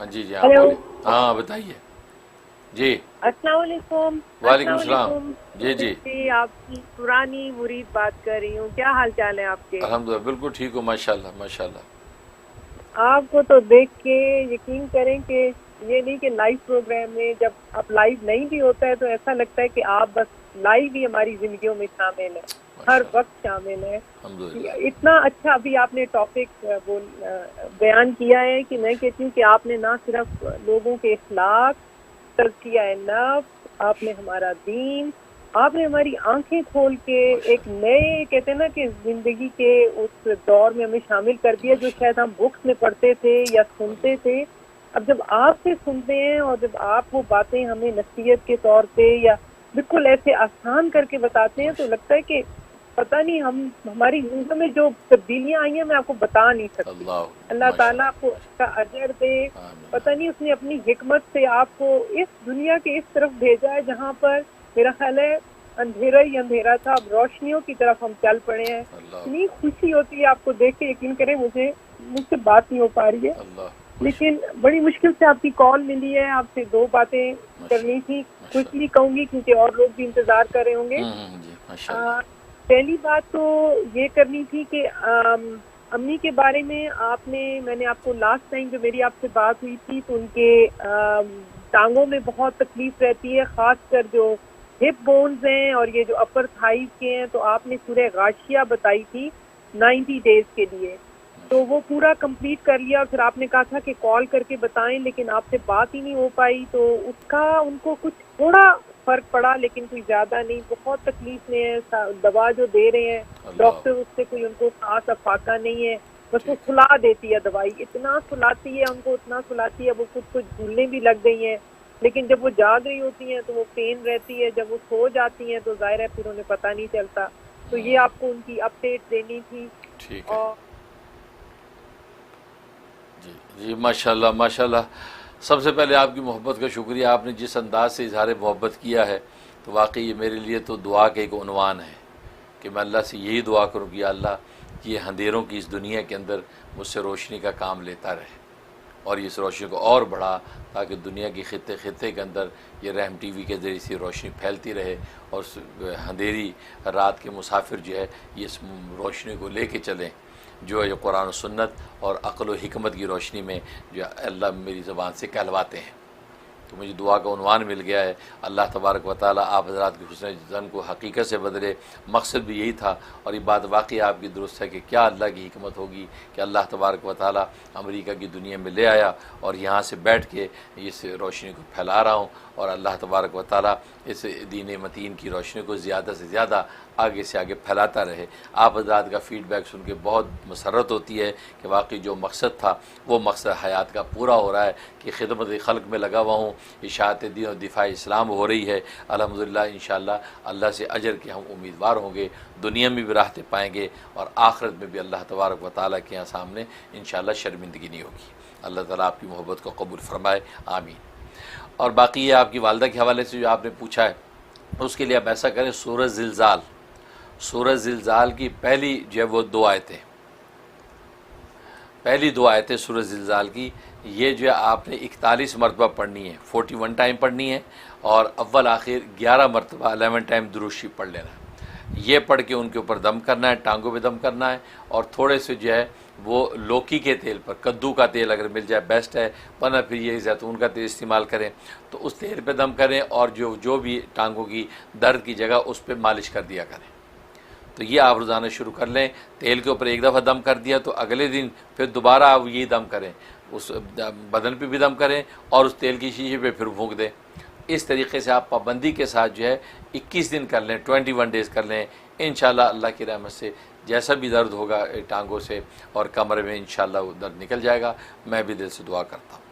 हाँ जी जी, हाँ हेलो। बोलिए। हाँ बताइए जी। अस्सलाम वालेकुम। वालेकुम अस्सलाम सलाम। वालेकुम। जी जी। मैं आपकी पुरानी मुरीद बात कर रही हूँ। क्या हाल चाल है आपके? अल्हम्दुलिल्लाह बिल्कुल ठीक हूँ, माशाल्लाह माशाल्लाह। आपको तो देख के यकीन करें कि ये नहीं कि लाइव प्रोग्राम में जब आप लाइव नहीं भी होता है तो ऐसा लगता है कि आप बस लाइव ही हमारी जिंदगियों में शामिल है, हर माशाल्लाह। वक्त शामिल है। अल्हम्दुलिल्लाह। इतना अच्छा अभी आपने टॉपिक बयान किया है कि मैं कहती हूँ कि आपने ना सिर्फ लोगों के इखलाक, तज़किया नफ्स, आपने हमारा दीन, आपने हमारी आंखें खोल के एक माशाल्लाह नए कहते हैं ना कि जिंदगी के उस दौर में हमें शामिल कर दिया जो शायद माशाल्लाह। हम बुक्स में पढ़ते थे या सुनते अल्लाह। थे। अब जब आपसे सुनते हैं और जब आप वो बातें हमें नसीहत के तौर पे या बिल्कुल ऐसे आसान करके बताते हैं तो लगता है कि पता नहीं हम हमारी जिंदगी में जो तब्दीलियां आई हैं मैं आपको बता नहीं सकती। अल्लाह। अल्लाह ताला माशाल्लाह आपको उसका माशाल्लाह। अजर दे। आमीन पता नहीं उसने अपनी हिकमत से आपको इस दुनिया के इस तरफ भेजा है जहाँ पर मेरा ख्याल है अंधेरा ही अंधेरा था, अब रोशनियों की तरफ हम चल पड़े हैं। अल्लाह। इतनी खुशी होती है आपको देख के, यकीन करें मुझसे बात नहीं हो पा रही है। अल्लाह। लेकिन माशाल्लाह बड़ी मुश्किल से आपकी कॉल मिली है, आपसे दो बातें करनी माशाल्लाह थी। क्विकली माशाल्लाह। कहूंगी क्योंकि और लोग भी इंतजार कर रहे होंगे। जी अ, माशाल्लाह। पहली बात तो ये करनी थी कि अम्मी के बारे में मैंने आपको लास्ट टाइम जो मेरी आपसे बात हुई थी तो उनके टांगों में बहुत तकलीफ रहती है, खासकर जो हिप बोन्स हैं और ये जो अपर थाइज के हैं। तो आपने सूरह गाशिया बताई थी 90 डेज के लिए, तो वो पूरा कंप्लीट कर लिया। फिर आपने कहा था कि कॉल करके बताएं, लेकिन आपसे बात ही नहीं हो पाई। तो उसका उनको कुछ थोड़ा फर्क पड़ा लेकिन कोई ज्यादा नहीं, बहुत तकलीफ में है। दवा जो दे रहे हैं अल्लाह। डॉक्टर उससे कोई उनको खास अफाका नहीं है, बस वो ठीक है। सुला देती है दवाई। इतना सुलाती है उनको, इतना सुलाती है, वो खुद को झूलने भी लग गई हैं। लेकिन जब वो जाग रही होती हैं तो वो पेन रहती है, जब वो सो जाती हैं तो जाहिर है फिर उन्हें पता नहीं चलता। तो ये आपको उनकी अपडेट देनी थी। ठीक है। और जी जी माशाल्लाह माशाल्लाह। सबसे पहले आपकी मोहब्बत का शुक्रिया, आपने जिस अंदाज से इजहार मोहब्बत किया है तो वाकई ये मेरे लिए तो दुआ का एक उन्वान है कि मैं अल्लाह से यही दुआ करूँ कि अल्लाह ये अंधेरों की इस दुनिया के अंदर मुझसे रोशनी का काम लेता रहे और इस रोशनी को और बढ़ा, ताकि दुनिया की खित्ते खित्ते के अंदर ये रहम टीवी के ज़रिए से रोशनी फैलती रहे और अंधेरी रात के मुसाफिर जो है ये इस रोशनी को लेके चलें, जो है कुरान और सुन्नत और अक़ल व हिकमत की रोशनी में जो अल्लाह मेरी ज़बान से कहलवाते हैं। तो मुझे दुआ का उन्वान मिल गया है। अल्लाह तबारक व तआला आप हज़रात के हुस्न ज़न को हकीकत से बदले, मकसद भी यही था। और ये बात वाकई आपकी दुरुस्त है कि क्या अल्लाह की हिकमत होगी कि अल्लाह तबारक व तआला अमेरिका की दुनिया में ले आया और यहाँ से बैठ के इस रोशनी को फैला रहा हूँ और अल्लाह तबारक व तआला इस दीन मतीन की रोशनी को ज़्यादा से ज़्यादा आगे से आगे फैलाता रहे। आप हज़रात का फ़ीडबैक सुन के बहुत मसरत होती है कि वाकई जो मकसद था वो मकसद हयात का पूरा हो रहा है कि खिदमत खल्क में लगा हुआ हूँ, इशाअत दीन और दिफा इस्लाम हो रही है। अल्हम्दुलिल्लाह इंशाअल्लाह अल्लाह से अजर के हम उम्मीदवार होंगे, दुनिया में भी राहतें पाएंगे और आखिरत में भी अल्लाह तबारक व तआला के यहाँ सामने इंशाअल्लाह शर्मिंदगी नहीं होगी। अल्लाह ताला आपकी मोहब्बत को कबूल फरमाए, आमीन। और बाकी ये आपकी वालदा के हवाले से जो आपने पूछा है उसके लिए आप ऐसा करें, सूरह ज़िलज़ाल, सूरह ज़िलज़ाल की पहली जो है वो दो आयतें, पहली दो आयतें सूरह ज़िलज़ाल की, ये जो है आपने 41 मरतबा पढ़नी है, 41 टाइम पढ़नी है और अव्वल आखिर 11 मरतबा 11 टाइम दुरूद शरीफ पढ़ लेना है। ये पढ़ के उनके ऊपर दम करना है, टांगों पे दम करना है और थोड़े से जो है वो लौकी के तेल पर, कद्दू का तेल अगर मिल जाए बेस्ट है, वरना फिर ये जैतून का तेल इस्तेमाल करें तो उस तेल पे दम करें और जो जो भी टांगों की दर्द की जगह उस पर मालिश कर दिया करें। तो ये आप रोज़ाना शुरू कर लें। तेल के ऊपर एक दफ़ा दम कर दिया तो अगले दिन फिर दोबारा आप यही दम करें, उस बदन पे भी दम करें और उस तेल की शीशे पे फिर फूंक दें। इस तरीके से आप पाबंदी के साथ जो है 21 दिन कर लें, 21 डेज़ कर लें। इंशाअल्लाह अल्लाह की रहमत से जैसा भी दर्द होगा टांगों से और कमर में, इंशाअल्लाह वो दर्द निकल जाएगा। मैं भी दिल से दुआ करता हूँ।